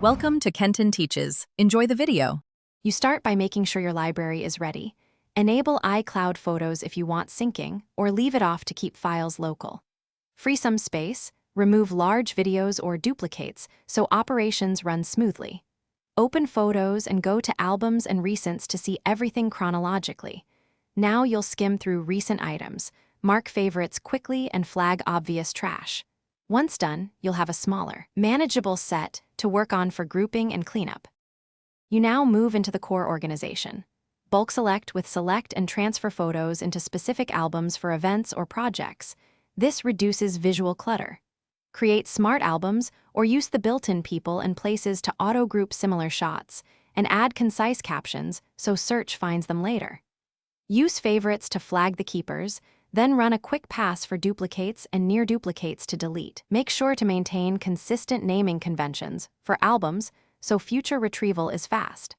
Welcome to Kenton Teaches. Enjoy the video. You start by making sure your library is ready. Enable iCloud Photos if you want syncing, or leave it off to keep files local. Free some space, remove large videos or duplicates so operations run smoothly. Open Photos and go to Albums and Recents to see everything chronologically. Now you'll skim through recent items, mark favorites quickly, and flag obvious trash. Once done, you'll have a smaller, manageable set to work on for grouping and cleanup. You now move into the core organization. Bulk select with select and transfer photos into specific albums for events or projects. This reduces visual clutter. Create smart albums or use the built-in people and places to auto-group similar shots, and add concise captions so search finds them later. Use favorites to flag the keepers, then run a quick pass for duplicates and near duplicates to delete. Make sure to maintain consistent naming conventions for albums so future retrieval is fast.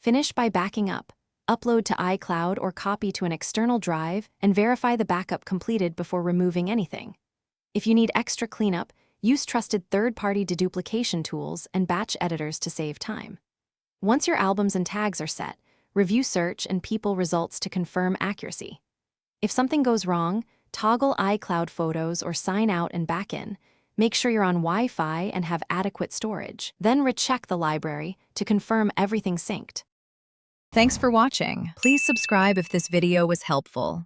Finish by backing up. Upload to iCloud or copy to an external drive and verify the backup completed before removing anything. If you need extra cleanup, use trusted third-party deduplication tools and batch editors to save time. Once your albums and tags are set, review search and people results to confirm accuracy. If something goes wrong, toggle iCloud Photos or sign out and back in. Make sure you're on Wi-Fi and have adequate storage. Then recheck the library to confirm everything's synced. Thanks for watching. Please subscribe if this video was helpful.